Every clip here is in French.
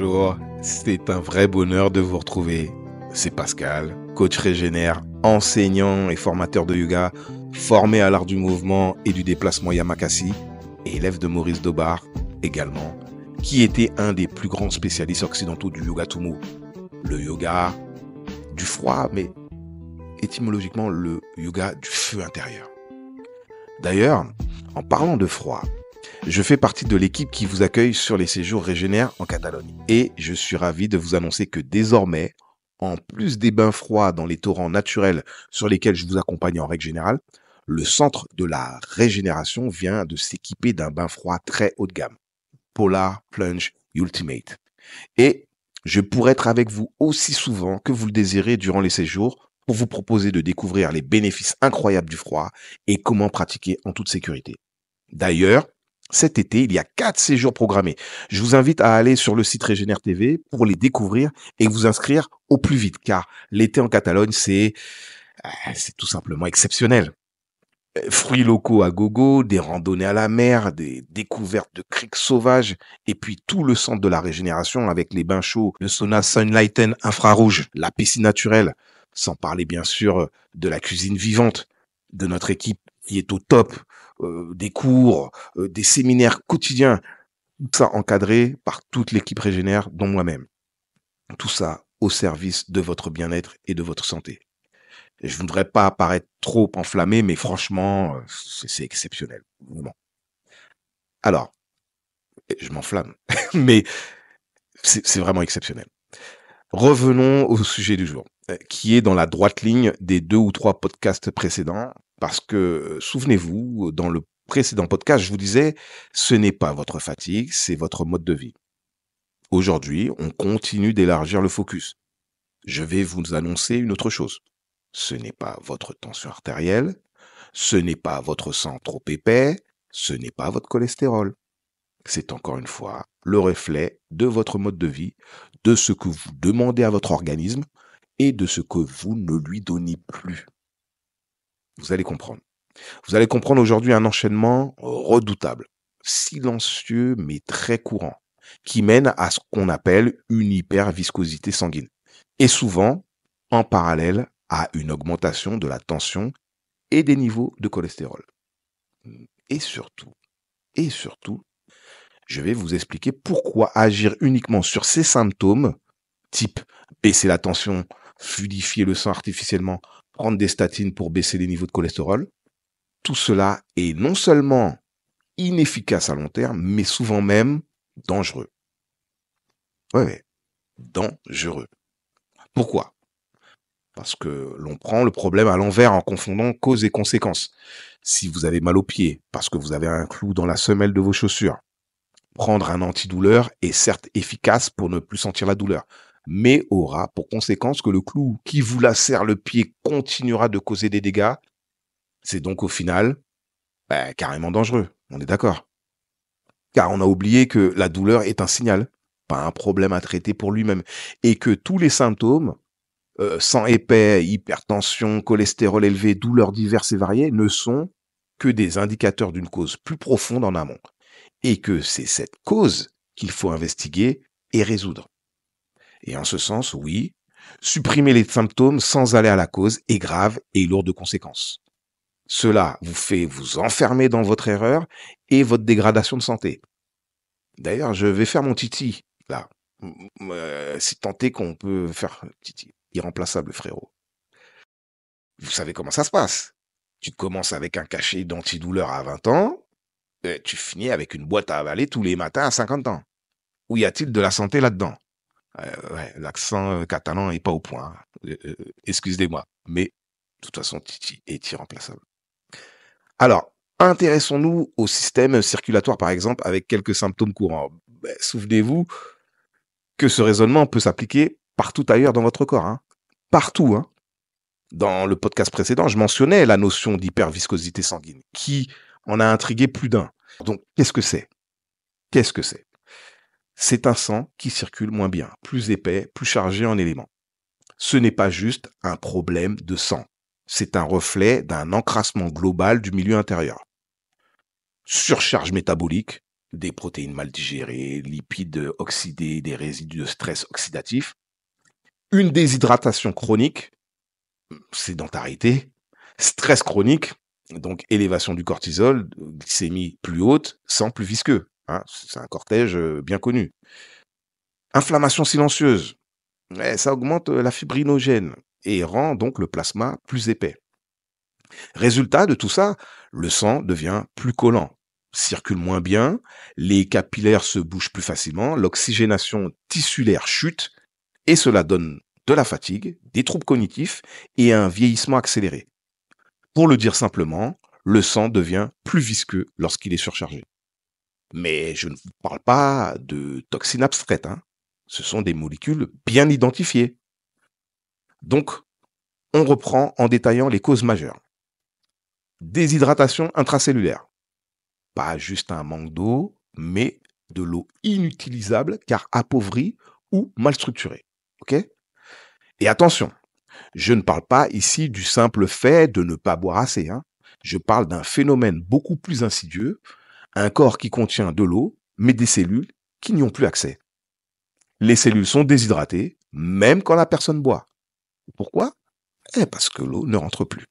bonjour, c'est un vrai bonheur de vous retrouver. C'est Pascal, coach régénère, enseignant et formateur de yoga, formé à l'art du mouvement et du déplacement Yamakasi, et élève de Maurice Dobar également, qui était un des plus grands spécialistes occidentaux du yoga to move. Le yoga du froid, mais étymologiquement le yoga du feu intérieur. D'ailleurs, en parlant de froid, je fais partie de l'équipe qui vous accueille sur les séjours Régénère en Catalogne. Et je suis ravi de vous annoncer que désormais, en plus des bains froids dans les torrents naturels sur lesquels je vous accompagne en règle générale, le centre de la régénération vient de s'équiper d'un bain froid très haut de gamme, Polar Plunge Ultimate. Et je pourrai être avec vous aussi souvent que vous le désirez durant les séjours pour vous proposer de découvrir les bénéfices incroyables du froid et comment pratiquer en toute sécurité. D'ailleurs, cet été, il y a 4 séjours programmés. Je vous invite à aller sur le site Régénère TV pour les découvrir et vous inscrire au plus vite, car l'été en Catalogne, c'est tout simplement exceptionnel. Fruits locaux à gogo, des randonnées à la mer, des découvertes de criques sauvages, et puis tout le centre de la régénération avec les bains chauds, le sauna Sunlighten infrarouge, la piscine naturelle, sans parler bien sûr de la cuisine vivante de notre équipe qui est au top, des cours, des séminaires quotidiens, tout ça encadré par toute l'équipe Régénère, dont moi-même. Tout ça au service de votre bien-être et de votre santé. Et je ne voudrais pas paraître trop enflammé, mais franchement, c'est exceptionnel. Vraiment. Alors, je m'enflamme, mais c'est vraiment exceptionnel. Revenons au sujet du jour, qui est dans la droite ligne des 2 ou 3 podcasts précédents, parce que, souvenez-vous, dans le précédent podcast, je vous disais, ce n'est pas votre fatigue, c'est votre mode de vie. Aujourd'hui, on continue d'élargir le focus. Je vais vous annoncer une autre chose. Ce n'est pas votre tension artérielle, ce n'est pas votre sang trop épais, ce n'est pas votre cholestérol. C'est encore une fois le reflet de votre mode de vie, de ce que vous demandez à votre organisme et de ce que vous ne lui donnez plus. Vous allez comprendre. Vous allez comprendre aujourd'hui un enchaînement redoutable, silencieux mais très courant, qui mène à ce qu'on appelle une hyperviscosité sanguine. Et souvent, en parallèle à une augmentation de la tension et des niveaux de cholestérol. Et surtout, je vais vous expliquer pourquoi agir uniquement sur ces symptômes, type baisser la tension, fluidifier le sang artificiellement, prendre des statines pour baisser les niveaux de cholestérol, tout cela est non seulement inefficace à long terme, mais souvent même dangereux. Ouais, dangereux. Pourquoi ? Parce que l'on prend le problème à l'envers en confondant cause et conséquence. Si vous avez mal aux pieds, parce que vous avez un clou dans la semelle de vos chaussures, prendre un antidouleur est certes efficace pour ne plus sentir la douleur, mais aura pour conséquence que le clou qui vous lacère le pied continuera de causer des dégâts. C'est donc au final carrément dangereux, on est d'accord. Car on a oublié que la douleur est un signal, pas un problème à traiter pour lui-même, et que tous les symptômes, sang épais, hypertension, cholestérol élevé, douleurs diverses et variées, ne sont que des indicateurs d'une cause plus profonde en amont. Et que c'est cette cause qu'il faut investiguer et résoudre. Et en ce sens, oui, supprimer les symptômes sans aller à la cause est grave et lourd de conséquences. Cela vous fait vous enfermer dans votre erreur et votre dégradation de santé. D'ailleurs, je vais faire mon titi, là. Si tant est qu'on peut faire titi. Irremplaçable, frérot. Vous savez comment ça se passe. Tu commences avec un cachet d'antidouleur à 20 ans, tu finis avec une boîte à avaler tous les matins à 50 ans. Où y a-t-il de la santé là-dedans ? L'accent catalan n'est pas au point. Excusez-moi. Mais, de toute façon, Titi est irremplaçable. Alors, intéressons-nous au système circulatoire, par exemple, avec quelques symptômes courants. Souvenez-vous que ce raisonnement peut s'appliquer partout ailleurs dans votre corps. Hein. Partout. Hein. Dans le podcast précédent, je mentionnais la notion d'hyperviscosité sanguine, qui en a intrigué plus d'un. Donc, qu'est-ce que c'est ? C'est un sang qui circule moins bien, plus épais, plus chargé en éléments. Ce n'est pas juste un problème de sang. C'est un reflet d'un encrassement global du milieu intérieur. Surcharge métabolique, des protéines mal digérées, lipides oxydés, des résidus de stress oxydatif, une déshydratation chronique, sédentarité, stress chronique, donc élévation du cortisol, glycémie plus haute, sang plus visqueux. Hein, c'est un cortège bien connu. Inflammation silencieuse, ça augmente la fibrinogène et rend donc le plasma plus épais. Résultat de tout ça, le sang devient plus collant, circule moins bien, les capillaires se bougent plus facilement, l'oxygénation tissulaire chute et cela donne de la fatigue, des troubles cognitifs et un vieillissement accéléré. Pour le dire simplement, le sang devient plus visqueux lorsqu'il est surchargé. Mais je ne vous parle pas de toxines abstraites, hein. Ce sont des molécules bien identifiées. Donc, on reprend en détaillant les causes majeures. Déshydratation intracellulaire. Pas juste un manque d'eau, mais de l'eau inutilisable car appauvrie ou mal structurée. Ok ? Et attention, je ne parle pas ici du simple fait de ne pas boire assez. Hein. Je parle d'un phénomène beaucoup plus insidieux, un corps qui contient de l'eau, mais des cellules qui n'y ont plus accès. Les cellules sont déshydratées, même quand la personne boit. Pourquoi ? Parce que l'eau ne rentre plus.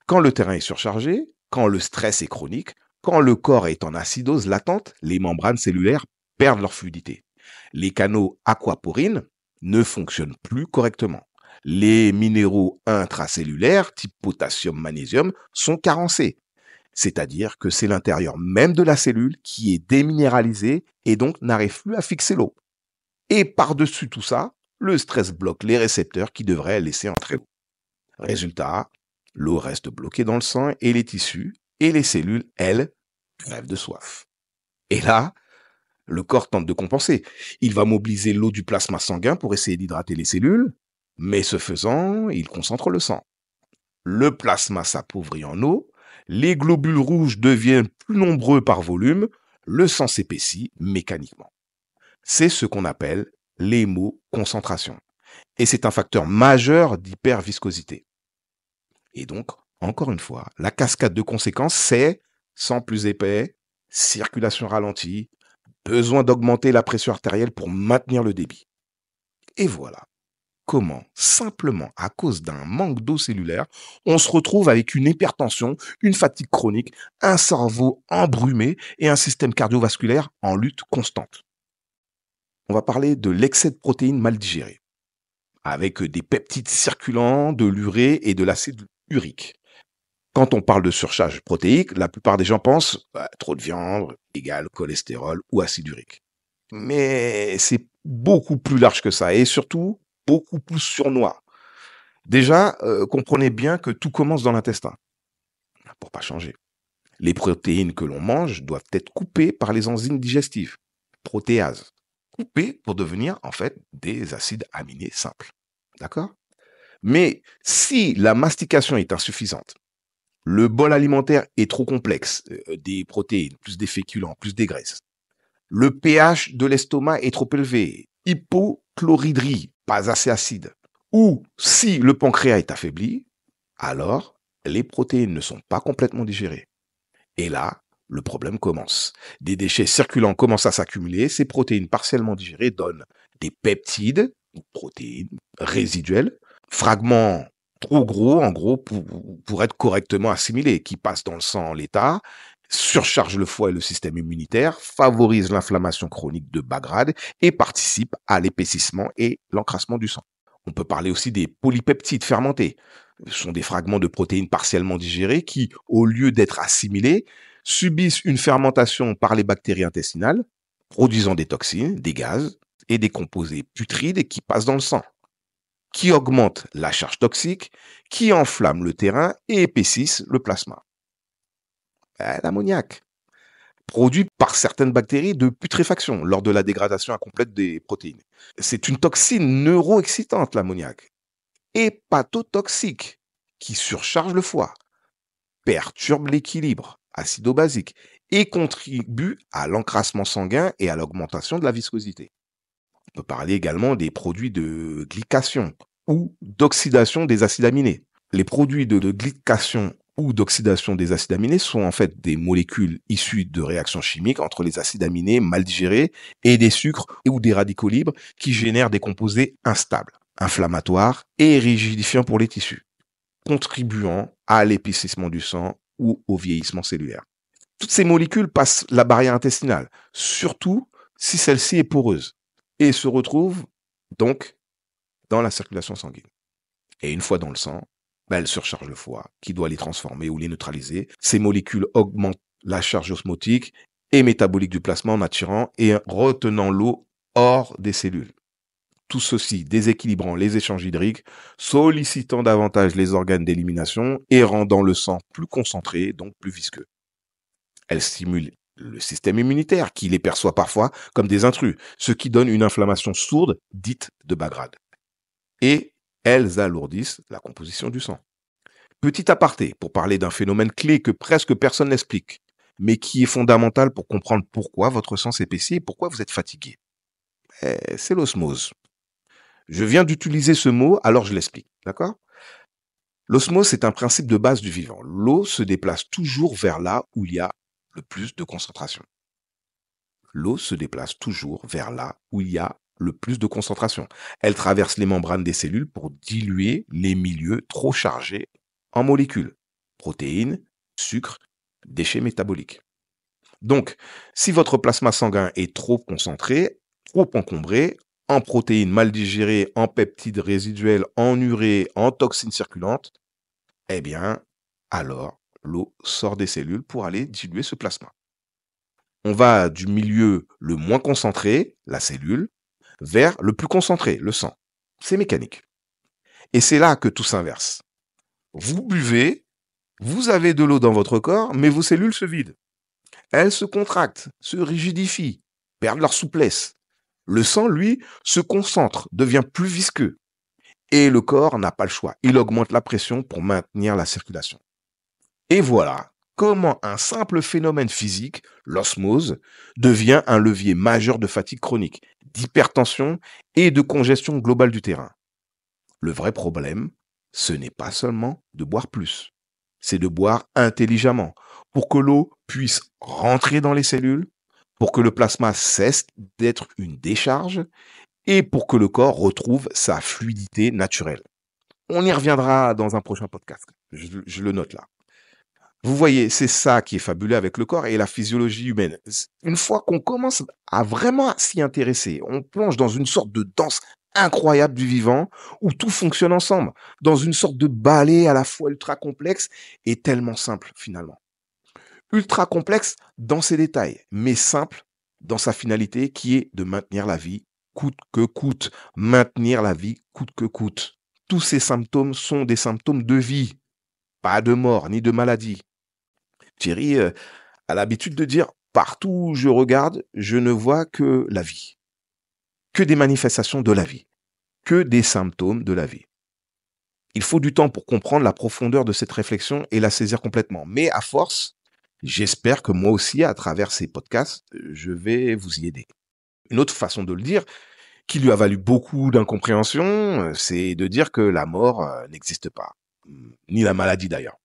Quand le terrain est surchargé, quand le stress est chronique, quand le corps est en acidose latente, les membranes cellulaires perdent leur fluidité. Les canaux aquaporines ne fonctionnent plus correctement. Les minéraux intracellulaires, type potassium, magnésium, sont carencés. C'est-à-dire que c'est l'intérieur même de la cellule qui est déminéralisé et donc n'arrive plus à fixer l'eau. Et par-dessus tout ça, le stress bloque les récepteurs qui devraient laisser entrer l'eau. Résultat, l'eau reste bloquée dans le sang et les tissus, et les cellules, elles, crèvent de soif. Et là, le corps tente de compenser. Il va mobiliser l'eau du plasma sanguin pour essayer d'hydrater les cellules, mais ce faisant, il concentre le sang. Le plasma s'appauvrit en eau, les globules rouges deviennent plus nombreux par volume, le sang s'épaissit mécaniquement. C'est ce qu'on appelle l'hémoconcentration. Et c'est un facteur majeur d'hyperviscosité. Et donc, encore une fois, la cascade de conséquences, c'est sang plus épais, circulation ralentie, besoin d'augmenter la pression artérielle pour maintenir le débit. Et voilà comment, simplement à cause d'un manque d'eau cellulaire, on se retrouve avec une hypertension, une fatigue chronique, un cerveau embrumé et un système cardiovasculaire en lutte constante. On va parler de l'excès de protéines mal digérées, avec des peptides circulants, de l'urée et de l'acide urique. Quand on parle de surcharge protéique, la plupart des gens pensent trop de viande égale cholestérol ou acide urique. Mais c'est beaucoup plus large que ça et surtout beaucoup plus sournois. Déjà, comprenez bien que tout commence dans l'intestin, pour pas changer. Les protéines que l'on mange doivent être coupées par les enzymes digestives, protéases, coupées pour devenir en fait des acides aminés simples. D'accord ? Mais si la mastication est insuffisante, le bol alimentaire est trop complexe, des protéines, plus des féculents, plus des graisses. Le pH de l'estomac est trop élevé, hypochloridrie, pas assez acide. Ou si le pancréas est affaibli, alors les protéines ne sont pas complètement digérées. Et là, le problème commence. Des déchets circulants commencent à s'accumuler, ces protéines partiellement digérées donnent des peptides, protéines résiduelles, fragments trop gros, en gros, pour être correctement assimilés, qui passent dans le sang en l'état, surchargent le foie et le système immunitaire, favorisent l'inflammation chronique de bas grade et participent à l'épaississement et l'encrassement du sang. On peut parler aussi des polypeptides fermentés. Ce sont des fragments de protéines partiellement digérés qui, au lieu d'être assimilés, subissent une fermentation par les bactéries intestinales, produisant des toxines, des gaz et des composés putrides qui passent dans le sang, qui augmentent la charge toxique, qui enflamment le terrain et épaississent le plasma. L'ammoniac, produit par certaines bactéries de putréfaction lors de la dégradation incomplète des protéines. C'est une toxine neuroexcitante, l'ammoniac, hépatotoxique, qui surcharge le foie, perturbe l'équilibre acido-basique et contribue à l'encrassement sanguin et à l'augmentation de la viscosité. On peut parler également des produits de glycation ou d'oxydation des acides aminés. Les produits de glycation ou d'oxydation des acides aminés sont en fait des molécules issues de réactions chimiques entre les acides aminés mal digérés et des sucres ou des radicaux libres qui génèrent des composés instables, inflammatoires et rigidifiants pour les tissus, contribuant à l'épaississement du sang ou au vieillissement cellulaire. Toutes ces molécules passent la barrière intestinale, surtout si celle-ci est poreuse, et se retrouvent donc dans la circulation sanguine. Et une fois dans le sang, elles surchargent le foie, qui doit les transformer ou les neutraliser. Ces molécules augmentent la charge osmotique et métabolique du plasma en attirant et retenant l'eau hors des cellules. Tout ceci déséquilibrant les échanges hydriques, sollicitant davantage les organes d'élimination et rendant le sang plus concentré, donc plus visqueux. Elles stimulent le système immunitaire, qui les perçoit parfois comme des intrus, ce qui donne une inflammation sourde, dite de bas grade. Et elles alourdissent la composition du sang. Petit aparté, pour parler d'un phénomène clé que presque personne n'explique, mais qui est fondamental pour comprendre pourquoi votre sang s'épaissit et pourquoi vous êtes fatigué. C'est l'osmose. Je viens d'utiliser ce mot, alors je l'explique, d'accord ? L'osmose, c'est un principe de base du vivant. L'eau se déplace toujours vers là où il y a le plus de concentration. L'eau se déplace toujours vers là où il y a le plus de concentration. Elle traverse les membranes des cellules pour diluer les milieux trop chargés en molécules, protéines, sucres, déchets métaboliques. Donc, si votre plasma sanguin est trop concentré, trop encombré, en protéines mal digérées, en peptides résiduels, en urée, en toxines circulantes, eh bien, alors, l'eau sort des cellules pour aller diluer ce plasma. On va du milieu le moins concentré, la cellule, vers le plus concentré, le sang. C'est mécanique. Et c'est là que tout s'inverse. Vous buvez, vous avez de l'eau dans votre corps, mais vos cellules se vident. Elles se contractent, se rigidifient, perdent leur souplesse. Le sang, lui, se concentre, devient plus visqueux. Et le corps n'a pas le choix. Il augmente la pression pour maintenir la circulation. Et voilà comment un simple phénomène physique, l'osmose, devient un levier majeur de fatigue chronique, d'hypertension et de congestion globale du terrain. Le vrai problème, ce n'est pas seulement de boire plus, c'est de boire intelligemment pour que l'eau puisse rentrer dans les cellules, pour que le plasma cesse d'être une décharge et pour que le corps retrouve sa fluidité naturelle. On y reviendra dans un prochain podcast. Je le note là. Vous voyez, c'est ça qui est fabuleux avec le corps et la physiologie humaine. Une fois qu'on commence à vraiment s'y intéresser, on plonge dans une sorte de danse incroyable du vivant où tout fonctionne ensemble, dans une sorte de ballet à la fois ultra complexe et tellement simple finalement. Ultra complexe dans ses détails, mais simple dans sa finalité qui est de maintenir la vie coûte que coûte, maintenir la vie coûte que coûte. Tous ces symptômes sont des symptômes de vie, pas de mort ni de maladie. Thierry a l'habitude de dire « partout où je regarde, je ne vois que la vie, que des manifestations de la vie, que des symptômes de la vie ». Il faut du temps pour comprendre la profondeur de cette réflexion et la saisir complètement. Mais à force, j'espère que moi aussi, à travers ces podcasts, je vais vous y aider. Une autre façon de le dire, qui lui a valu beaucoup d'incompréhension, c'est de dire que la mort n'existe pas, ni la maladie d'ailleurs.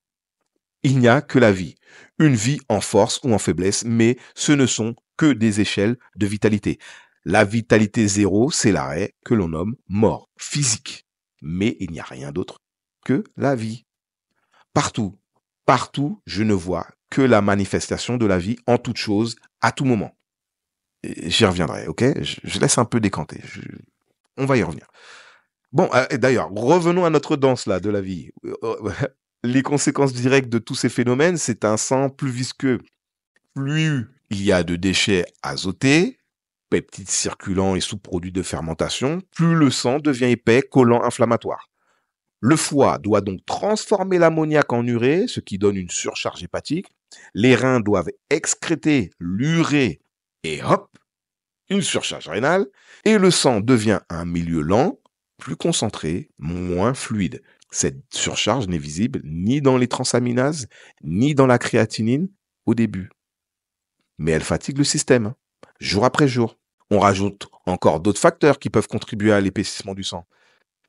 Il n'y a que la vie, une vie en force ou en faiblesse, mais ce ne sont que des échelles de vitalité. La vitalité zéro, c'est l'arrêt que l'on nomme mort physique, mais il n'y a rien d'autre que la vie. Partout, je ne vois que la manifestation de la vie en toute chose, à tout moment. J'y reviendrai, ok ? Je laisse un peu décanter, on va y revenir. Bon, d'ailleurs, revenons à notre danse là de la vie. Les conséquences directes de tous ces phénomènes, c'est un sang plus visqueux. Plus il y a de déchets azotés, peptides circulants et sous-produits de fermentation, plus le sang devient épais, collant, inflammatoire. Le foie doit donc transformer l'ammoniac en urée, ce qui donne une surcharge hépatique. Les reins doivent excréter l'urée et hop, une surcharge rénale. Et le sang devient un milieu lent, plus concentré, moins fluide. Cette surcharge n'est visible ni dans les transaminases, ni dans la créatinine au début. Mais elle fatigue le système, jour après jour. On rajoute encore d'autres facteurs qui peuvent contribuer à l'épaississement du sang.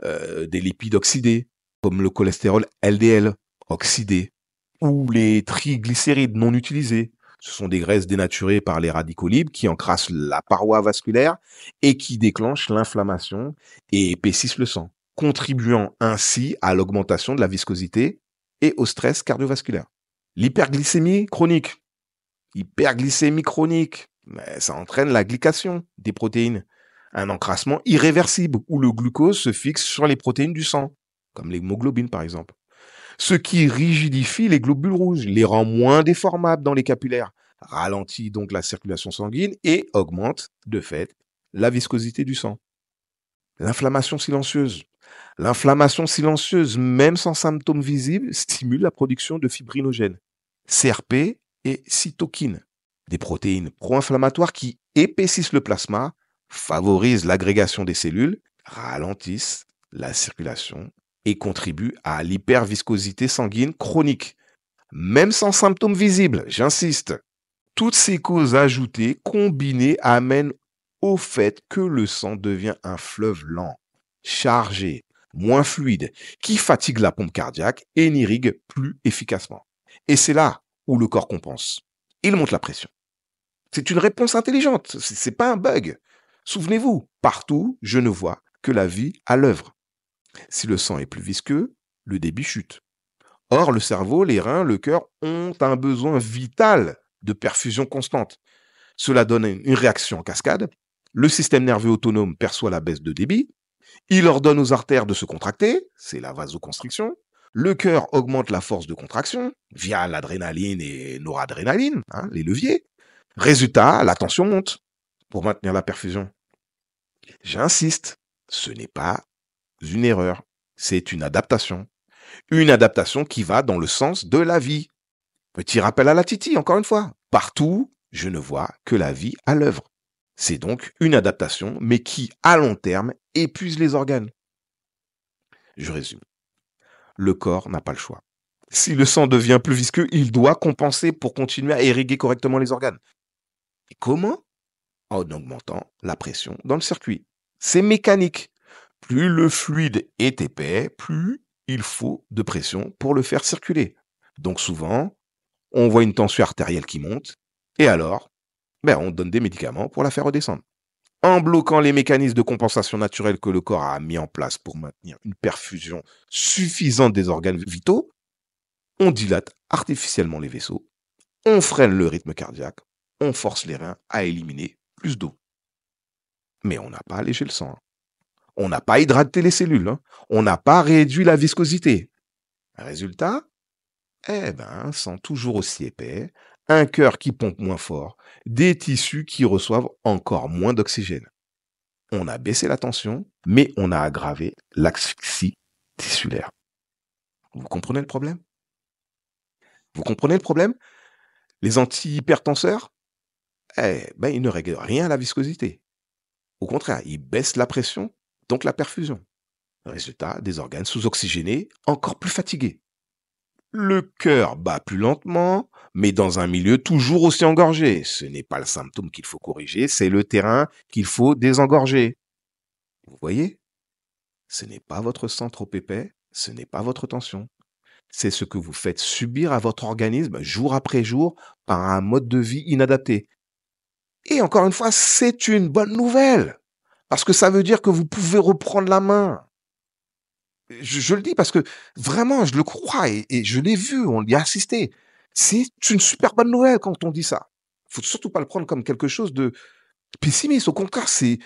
Des lipides oxydés, comme le cholestérol LDL oxydé, ou les triglycérides non utilisés. Ce sont des graisses dénaturées par les radicaux libres qui encrassent la paroi vasculaire et qui déclenchent l'inflammation et épaississent le sang, contribuant ainsi à l'augmentation de la viscosité et au stress cardiovasculaire. L'hyperglycémie chronique. Hyperglycémie chronique, mais ça entraîne la glycation des protéines, un encrassement irréversible où le glucose se fixe sur les protéines du sang, comme l'hémoglobine par exemple. Ce qui rigidifie les globules rouges, les rend moins déformables dans les capillaires, ralentit donc la circulation sanguine et augmente, de fait, la viscosité du sang. L'inflammation silencieuse. L'inflammation silencieuse, même sans symptômes visibles, stimule la production de fibrinogènes, CRP et cytokines, des protéines pro-inflammatoires qui épaississent le plasma, favorisent l'agrégation des cellules, ralentissent la circulation et contribuent à l'hyperviscosité sanguine chronique, même sans symptômes visibles, j'insiste. Toutes ces causes ajoutées, combinées, amènent au fait que le sang devient un fleuve lent, chargé, moins fluide, qui fatigue la pompe cardiaque et n'irrigue plus efficacement. Et c'est là où le corps compense. Il monte la pression. C'est une réponse intelligente, c'est pas un bug. Souvenez-vous, partout, je ne vois que la vie à l'œuvre. Si le sang est plus visqueux, le débit chute. Or, le cerveau, les reins, le cœur ont un besoin vital de perfusion constante. Cela donne une réaction en cascade. Le système nerveux autonome perçoit la baisse de débit. Il ordonne aux artères de se contracter, c'est la vasoconstriction. Le cœur augmente la force de contraction via l'adrénaline et noradrénaline, les leviers. Résultat, la tension monte pour maintenir la perfusion. J'insiste, ce n'est pas une erreur, c'est une adaptation. Une adaptation qui va dans le sens de la vie. Petit rappel à la Titi, encore une fois. Partout, je ne vois que la vie à l'œuvre. C'est donc une adaptation, mais qui, à long terme, épuise les organes. Je résume. Le corps n'a pas le choix. Si le sang devient plus visqueux, il doit compenser pour continuer à irriguer correctement les organes. Et comment? En augmentant la pression dans le circuit. C'est mécanique. Plus le fluide est épais, plus il faut de pression pour le faire circuler. Donc souvent, on voit une tension artérielle qui monte, et alors, on donne des médicaments pour la faire redescendre. En bloquant les mécanismes de compensation naturelle que le corps a mis en place pour maintenir une perfusion suffisante des organes vitaux, on dilate artificiellement les vaisseaux, on freine le rythme cardiaque, on force les reins à éliminer plus d'eau. Mais on n'a pas allégé le sang. On n'a pas hydraté les cellules. On n'a pas réduit la viscosité. Résultat, sang toujours aussi épais, un cœur qui pompe moins fort, des tissus qui reçoivent encore moins d'oxygène. On a baissé la tension, mais on a aggravé l'asphyxie tissulaire. Vous comprenez le problème? Vous comprenez le problème? Les antihypertenseurs, ils ne règlent rien à la viscosité. Au contraire, ils baissent la pression, donc la perfusion. Résultat, des organes sous-oxygénés, encore plus fatigués. Le cœur bat plus lentement, mais dans un milieu toujours aussi engorgé. Ce n'est pas le symptôme qu'il faut corriger, c'est le terrain qu'il faut désengorger. Vous voyez? Ce n'est pas votre sang trop épais, ce n'est pas votre tension. C'est ce que vous faites subir à votre organisme jour après jour par un mode de vie inadapté. Et encore une fois, c'est une bonne nouvelle, parce que ça veut dire que vous pouvez reprendre la main. Je le dis parce que vraiment, je le crois et je l'ai vu, on y a assisté. C'est une super bonne nouvelle quand on dit ça. Faut surtout pas le prendre comme quelque chose de pessimiste. Au contraire, c'est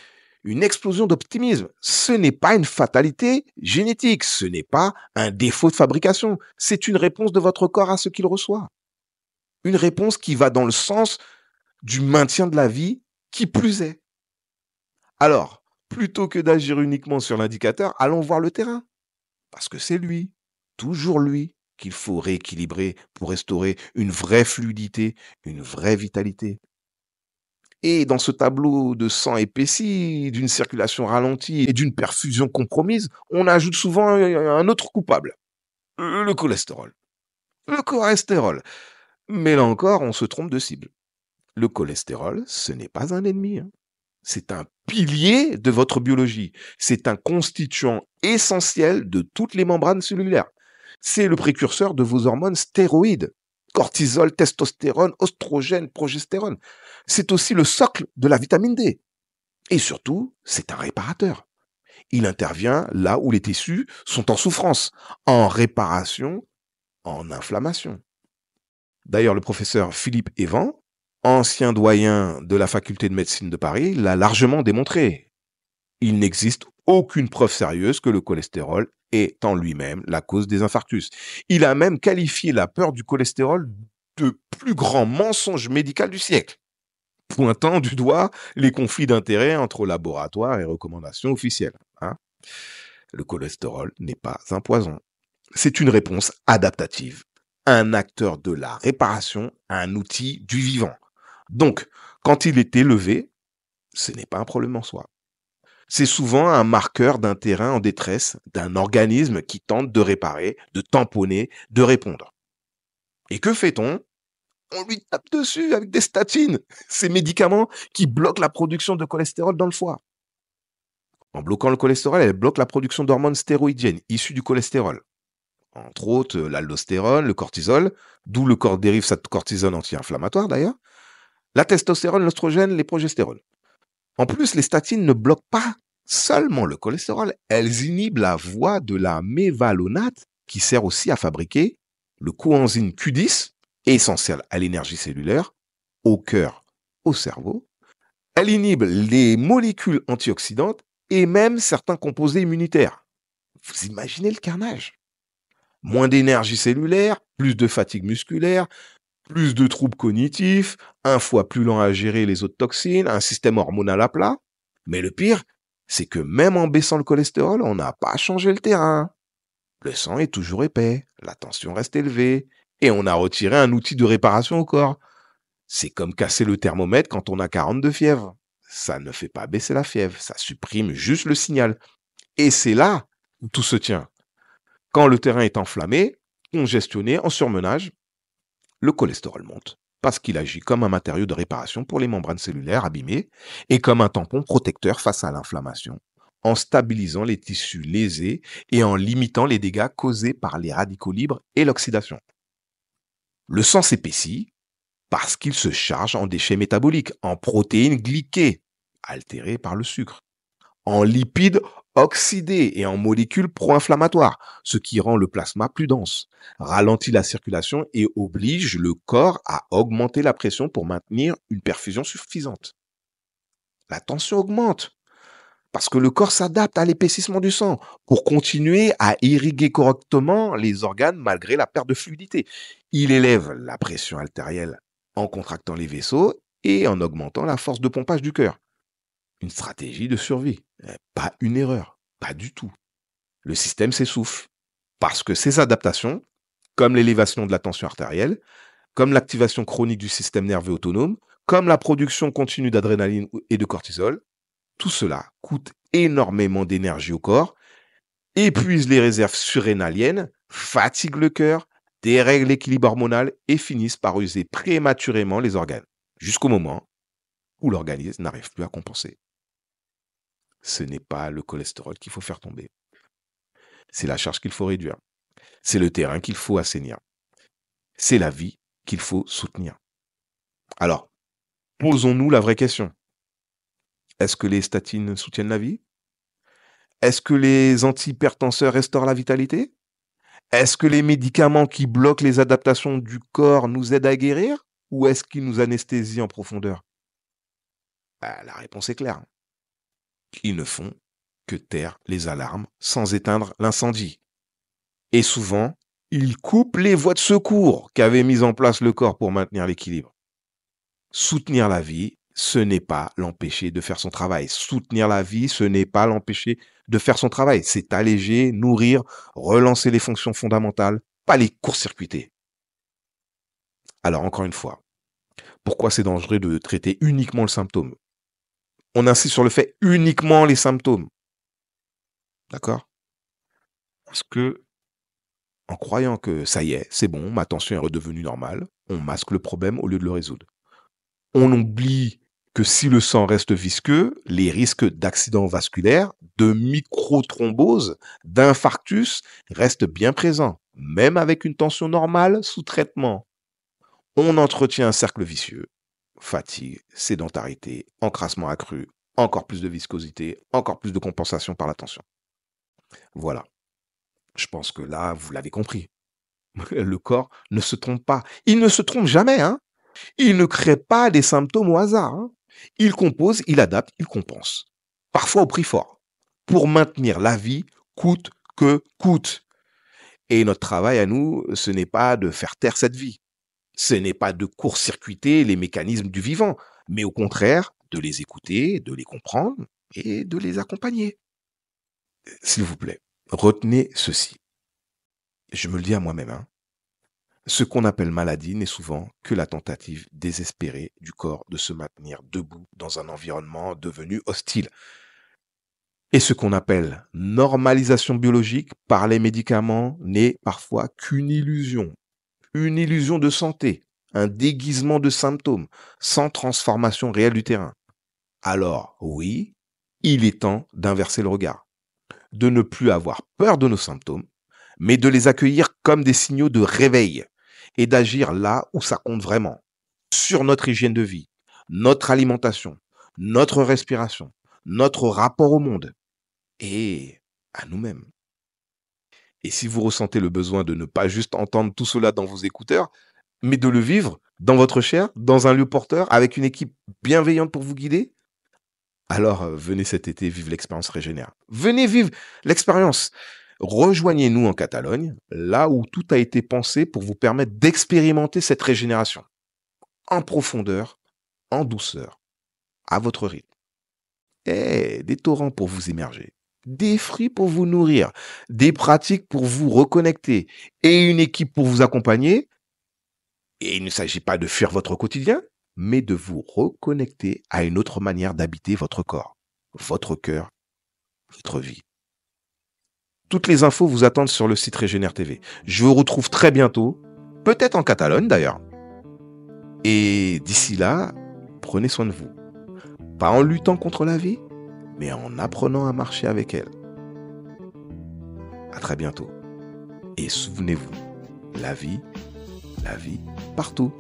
une explosion d'optimisme. Ce n'est pas une fatalité génétique. Ce n'est pas un défaut de fabrication. C'est une réponse de votre corps à ce qu'il reçoit. Une réponse qui va dans le sens du maintien de la vie, qui plus est. Alors, plutôt que d'agir uniquement sur l'indicateur, allons voir le terrain. Parce que c'est lui, toujours lui, qu'il faut rééquilibrer pour restaurer une vraie fluidité, une vraie vitalité. Et dans ce tableau de sang épaissi, d'une circulation ralentie et d'une perfusion compromise, on ajoute souvent un autre coupable, le cholestérol. Le cholestérol. Mais là encore, on se trompe de cible. Le cholestérol, ce n'est pas un ennemi. C'est un pilier de votre biologie. C'est un constituant essentiel de toutes les membranes cellulaires. C'est le précurseur de vos hormones stéroïdes. Cortisol, testostérone, oestrogène, progestérone. C'est aussi le socle de la vitamine D. Et surtout, c'est un réparateur. Il intervient là où les tissus sont en souffrance, en réparation, en inflammation. D'ailleurs, le professeur Philippe Evan, ancien doyen de la faculté de médecine de Paris, l'a largement démontré. Il n'existe aucune preuve sérieuse que le cholestérol est en lui-même la cause des infarctus. Il a même qualifié la peur du cholestérol de plus grand mensonge médical du siècle, pointant du doigt les conflits d'intérêts entre laboratoires et recommandations officielles. Le cholestérol n'est pas un poison. C'est une réponse adaptative, un acteur de la réparation, un outil du vivant. Donc, quand il est élevé, ce n'est pas un problème en soi. C'est souvent un marqueur d'un terrain en détresse, d'un organisme qui tente de réparer, de tamponner, de répondre. Et que fait-on? On lui tape dessus avec des statines, ces médicaments qui bloquent la production de cholestérol dans le foie. En bloquant le cholestérol, elle bloque la production d'hormones stéroïdiennes issues du cholestérol. Entre autres, l'aldostérone, le cortisol, d'où le corps dérive cette cortisone anti-inflammatoire d'ailleurs, la testostérone, l'oestrogène, les progestérones. En plus, les statines ne bloquent pas seulement le cholestérol, elles inhibent la voie de la mévalonate qui sert aussi à fabriquer le coenzyme Q10, essentiel à l'énergie cellulaire, au cœur, au cerveau. Elle inhibe les molécules antioxydantes et même certains composés immunitaires. Vous imaginez le carnage? Moins d'énergie cellulaire, plus de fatigue musculaire, plus de troubles cognitifs, un foie plus lent à gérer les autres toxines, un système hormonal à plat. Mais le pire, c'est que même en baissant le cholestérol, on n'a pas changé le terrain. Le sang est toujours épais, la tension reste élevée, et on a retiré un outil de réparation au corps. C'est comme casser le thermomètre quand on a 40 de fièvre. Ça ne fait pas baisser la fièvre, ça supprime juste le signal. Et c'est là où tout se tient. Quand le terrain est enflammé, congestionné, en surmenage, le cholestérol monte parce qu'il agit comme un matériau de réparation pour les membranes cellulaires abîmées et comme un tampon protecteur face à l'inflammation, en stabilisant les tissus lésés et en limitant les dégâts causés par les radicaux libres et l'oxydation. Le sang s'épaissit parce qu'il se charge en déchets métaboliques, en protéines glyquées, altérées par le sucre, en lipides oxydés et en molécules pro-inflammatoires, ce qui rend le plasma plus dense, ralentit la circulation et oblige le corps à augmenter la pression pour maintenir une perfusion suffisante. La tension augmente parce que le corps s'adapte à l'épaississement du sang pour continuer à irriguer correctement les organes malgré la perte de fluidité. Il élève la pression artérielle en contractant les vaisseaux et en augmentant la force de pompage du cœur. Une stratégie de survie, pas une erreur, pas du tout. Le système s'essouffle parce que ces adaptations, comme l'élévation de la tension artérielle, comme l'activation chronique du système nerveux autonome, comme la production continue d'adrénaline et de cortisol, tout cela coûte énormément d'énergie au corps, épuise les réserves surrénaliennes, fatigue le cœur, dérègle l'équilibre hormonal et finissent par user prématurément les organes, jusqu'au moment où l'organisme n'arrive plus à compenser. Ce n'est pas le cholestérol qu'il faut faire tomber. C'est la charge qu'il faut réduire. C'est le terrain qu'il faut assainir. C'est la vie qu'il faut soutenir. Alors, posons-nous la vraie question. Est-ce que les statines soutiennent la vie? Est-ce que les antihypertenseurs restaurent la vitalité? Est-ce que les médicaments qui bloquent les adaptations du corps nous aident à guérir? Ou est-ce qu'ils nous anesthésient en profondeur? La réponse est claire. Ils ne font que taire les alarmes sans éteindre l'incendie. Et souvent, ils coupent les voies de secours qu'avait mises en place le corps pour maintenir l'équilibre. Soutenir la vie, ce n'est pas l'empêcher de faire son travail. Soutenir la vie, ce n'est pas l'empêcher de faire son travail. C'est alléger, nourrir, relancer les fonctions fondamentales, pas les court-circuiter. Alors encore une fois, pourquoi c'est dangereux de traiter uniquement le symptôme? On insiste sur le fait uniquement les symptômes. D'accord? Parce que, en croyant que ça y est, c'est bon, ma tension est redevenue normale, on masque le problème au lieu de le résoudre. On oublie que si le sang reste visqueux, les risques d'accidents vasculaires, de microthrombose, d'infarctus restent bien présents. même avec une tension normale sous traitement. On entretient un cercle vicieux. Fatigue, sédentarité, encrassement accru, encore plus de viscosité, encore plus de compensation par la tension. Voilà. Je pense que là, vous l'avez compris. Le corps ne se trompe pas. Il ne se trompe jamais, hein. Il ne crée pas des symptômes au hasard, hein. Il compose, il adapte, il compense. Parfois au prix fort. Pour maintenir la vie, coûte que coûte. Et notre travail à nous, ce n'est pas de faire taire cette vie. Ce n'est pas de court-circuiter les mécanismes du vivant, mais au contraire, de les écouter, de les comprendre et de les accompagner. S'il vous plaît, retenez ceci. Je me le dis à moi-même, hein. Ce qu'on appelle maladie n'est souvent que la tentative désespérée du corps de se maintenir debout dans un environnement devenu hostile. Et ce qu'on appelle normalisation biologique par les médicaments n'est parfois qu'une illusion de santé, un déguisement de symptômes, sans transformation réelle du terrain. Alors, oui, il est temps d'inverser le regard, de ne plus avoir peur de nos symptômes, mais de les accueillir comme des signaux de réveil et d'agir là où ça compte vraiment, sur notre hygiène de vie, notre alimentation, notre respiration, notre rapport au monde et à nous-mêmes. Et si vous ressentez le besoin de ne pas juste entendre tout cela dans vos écouteurs, mais de le vivre dans votre chair, dans un lieu porteur, avec une équipe bienveillante pour vous guider, alors venez cet été vivre l'expérience Régénère. Venez vivre l'expérience. Rejoignez-nous en Catalogne, là où tout a été pensé pour vous permettre d'expérimenter cette régénération. En profondeur, en douceur, à votre rythme. Et des torrents pour vous immerger, des fruits pour vous nourrir, des pratiques pour vous reconnecter et une équipe pour vous accompagner. Et il ne s'agit pas de fuir votre quotidien, mais de vous reconnecter à une autre manière d'habiter votre corps, votre cœur, votre vie. Toutes les infos vous attendent sur le site Régénère TV. Je vous retrouve très bientôt, peut-être en Catalogne d'ailleurs. Et d'ici là, prenez soin de vous. Pas en luttant contre la vie, mais en apprenant à marcher avec elle. À très bientôt. Et souvenez-vous, la vie, partout,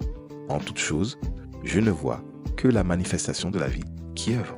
en toute chose, je ne vois que la manifestation de la vie qui œuvre.